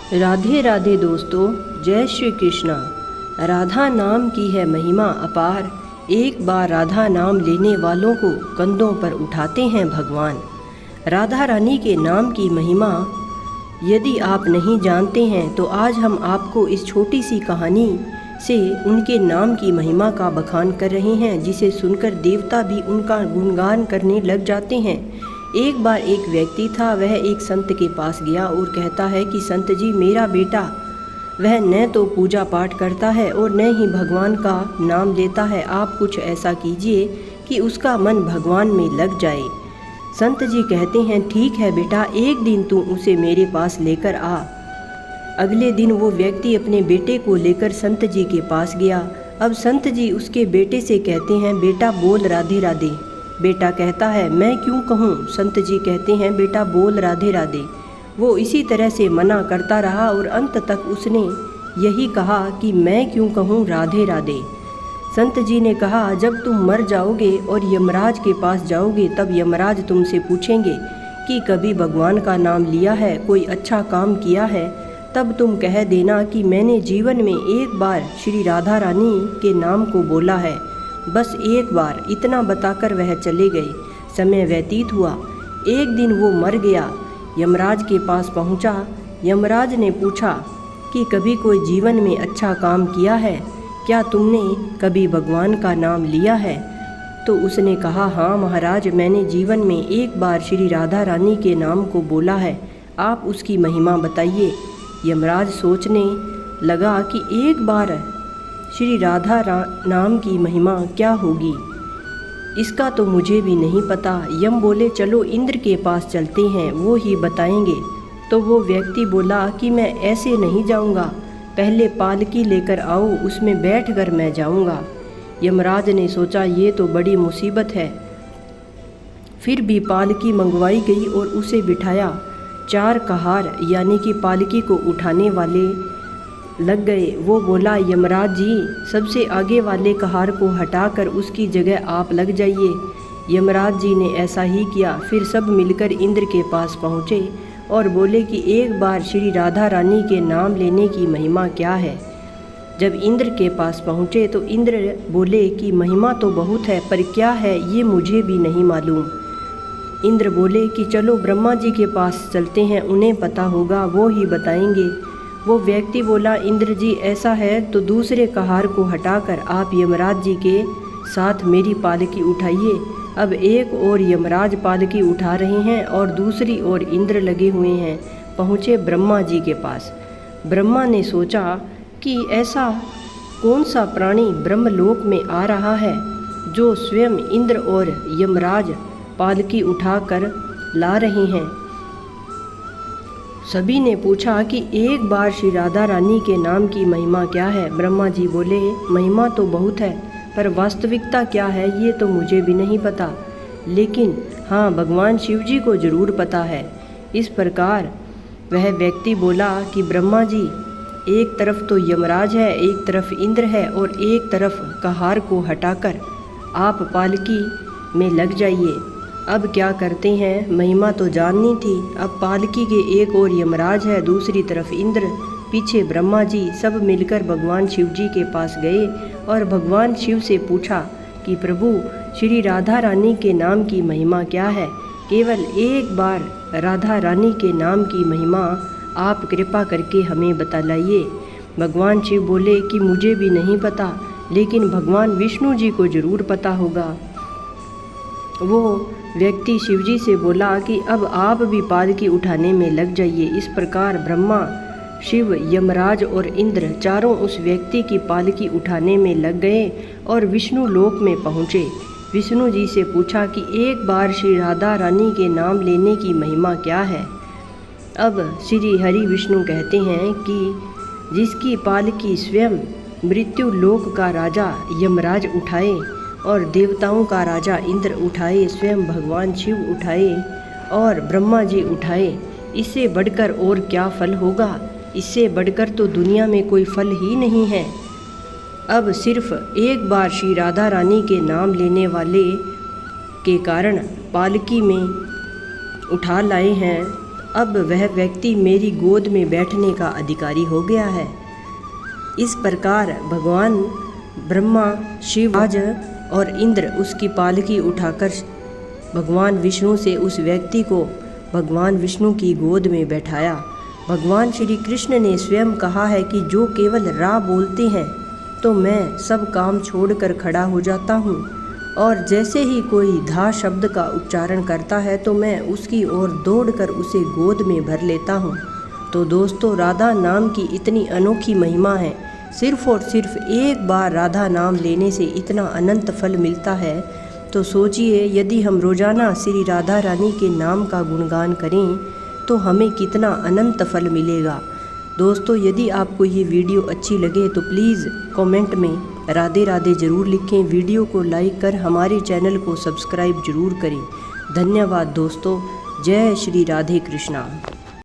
राधे राधे दोस्तों, जय श्री कृष्णा। राधा नाम की है महिमा अपार। एक बार राधा नाम लेने वालों को कंधों पर उठाते हैं भगवान। राधा रानी के नाम की महिमा यदि आप नहीं जानते हैं तो आज हम आपको इस छोटी सी कहानी से उनके नाम की महिमा का बखान कर रहे हैं, जिसे सुनकर देवता भी उनका गुणगान करने लग जाते हैं। एक बार एक व्यक्ति था, वह एक संत के पास गया और कहता है कि संत जी, मेरा बेटा वह न तो पूजा पाठ करता है और न ही भगवान का नाम लेता है। आप कुछ ऐसा कीजिए कि उसका मन भगवान में लग जाए। संत जी कहते हैं, ठीक है बेटा, एक दिन तू उसे मेरे पास लेकर आ। अगले दिन वो व्यक्ति अपने बेटे को लेकर संत जी के पास गया। अब संत जी उसके बेटे से कहते हैं, बेटा बोल राधे राधे। बेटा कहता है, मैं क्यों कहूँ। संत जी कहते हैं, बेटा बोल राधे राधे। वो इसी तरह से मना करता रहा और अंत तक उसने यही कहा कि मैं क्यों कहूँ राधे राधे। संत जी ने कहा, जब तुम मर जाओगे और यमराज के पास जाओगे तब यमराज तुमसे पूछेंगे कि कभी भगवान का नाम लिया है, कोई अच्छा काम किया है, तब तुम कह देना कि मैंने जीवन में एक बार श्री राधा रानी के नाम को बोला है, बस एक बार। इतना बताकर वह चले गए। समय व्यतीत हुआ। एक दिन वो मर गया। यमराज के पास पहुंचा। यमराज ने पूछा कि कभी कोई जीवन में अच्छा काम किया है, क्या तुमने कभी भगवान का नाम लिया है। तो उसने कहा, हाँ महाराज, मैंने जीवन में एक बार श्री राधा रानी के नाम को बोला है, आप उसकी महिमा बताइए। यमराज सोचने लगा कि एक बार श्री राधा नाम की महिमा क्या होगी, इसका तो मुझे भी नहीं पता। यम बोले, चलो इंद्र के पास चलते हैं, वो ही बताएंगे। तो वो व्यक्ति बोला कि मैं ऐसे नहीं जाऊंगा, पहले पालकी लेकर आओ, उसमें बैठकर मैं जाऊंगा। यमराज ने सोचा, ये तो बड़ी मुसीबत है। फिर भी पालकी मंगवाई गई और उसे बिठाया। 4 कहार यानी कि पालकी को उठाने वाले लग गए। वो बोला, यमराज जी, सबसे आगे वाले कहार को हटाकर उसकी जगह आप लग जाइए। यमराज जी ने ऐसा ही किया। फिर सब मिलकर इंद्र के पास पहुँचे और बोले कि एक बार श्री राधा रानी के नाम लेने की महिमा क्या है। जब इंद्र के पास पहुँचे तो इंद्र बोले कि महिमा तो बहुत है, पर क्या है ये मुझे भी नहीं मालूम। इंद्र बोले कि चलो ब्रह्मा जी के पास चलते हैं, उन्हें पता होगा, वो ही बताएंगे। वो व्यक्ति बोला, इंद्र जी, ऐसा है तो दूसरे कहार को हटाकर आप यमराज जी के साथ मेरी पालकी उठाइए। अब एक और यमराज पालकी उठा रहे हैं और दूसरी ओर इंद्र लगे हुए हैं। पहुँचे ब्रह्मा जी के पास। ब्रह्मा ने सोचा कि ऐसा कौन सा प्राणी ब्रह्मलोक में आ रहा है जो स्वयं इंद्र और यमराज पालकी उठाकर ला रहे हैं। सभी ने पूछा कि एक बार श्री राधा रानी के नाम की महिमा क्या है। ब्रह्मा जी बोले, महिमा तो बहुत है, पर वास्तविकता क्या है ये तो मुझे भी नहीं पता, लेकिन हाँ, भगवान शिव जी को जरूर पता है। इस प्रकार वह व्यक्ति बोला कि ब्रह्मा जी, एक तरफ तो यमराज है, एक तरफ इंद्र है और एक तरफ कहार को हटाकर आप पालकी में लग जाइए। अब क्या करते हैं, महिमा तो जाननी थी। अब पालकी के एक और यमराज है, दूसरी तरफ इंद्र, पीछे ब्रह्मा जी। सब मिलकर भगवान शिव जी के पास गए और भगवान शिव से पूछा कि प्रभु, श्री राधा रानी के नाम की महिमा क्या है। केवल एक बार राधा रानी के नाम की महिमा आप कृपा करके हमें बतलाइए। भगवान शिव बोले कि मुझे भी नहीं पता, लेकिन भगवान विष्णु जी को जरूर पता होगा। वो व्यक्ति शिवजी से बोला कि अब आप भी पालकी उठाने में लग जाइए। इस प्रकार ब्रह्मा, शिव, यमराज और इंद्र चारों उस व्यक्ति की पालकी उठाने में लग गए और विष्णु लोक में पहुँचे। विष्णु जी से पूछा कि एक बार श्री राधा रानी के नाम लेने की महिमा क्या है। अब श्री हरि विष्णु कहते हैं कि जिसकी पालकी स्वयं मृत्यु लोक का राजा यमराज उठाए और देवताओं का राजा इंद्र उठाए, स्वयं भगवान शिव उठाए और ब्रह्मा जी उठाए, इससे बढ़कर और क्या फल होगा। इससे बढ़कर तो दुनिया में कोई फल ही नहीं है। अब सिर्फ एक बार श्री राधा रानी के नाम लेने वाले के कारण पालकी में उठा लाए हैं अब वह व्यक्ति मेरी गोद में बैठने का अधिकारी हो गया है। इस प्रकार भगवान ब्रह्मा, शिव आज और इंद्र उसकी पालकी उठाकर भगवान विष्णु से उस व्यक्ति को भगवान विष्णु की गोद में बैठाया। भगवान श्री कृष्ण ने स्वयं कहा है कि जो केवल रा बोलते हैं तो मैं सब काम छोड़कर खड़ा हो जाता हूँ, और जैसे ही कोई धा शब्द का उच्चारण करता है तो मैं उसकी ओर दौड़कर उसे गोद में भर लेता हूँ। तो दोस्तों, राधा नाम की इतनी अनोखी महिमा है। सिर्फ और सिर्फ एक बार राधा नाम लेने से इतना अनंत फल मिलता है। तो सोचिए, यदि हम रोज़ाना श्री राधा रानी के नाम का गुणगान करें तो हमें कितना अनंत फल मिलेगा। दोस्तों, यदि आपको ये वीडियो अच्छी लगे तो प्लीज़ कमेंट में राधे राधे ज़रूर लिखें। वीडियो को लाइक कर हमारे चैनल को सब्सक्राइब ज़रूर करें। धन्यवाद दोस्तों। जय श्री राधे कृष्णा।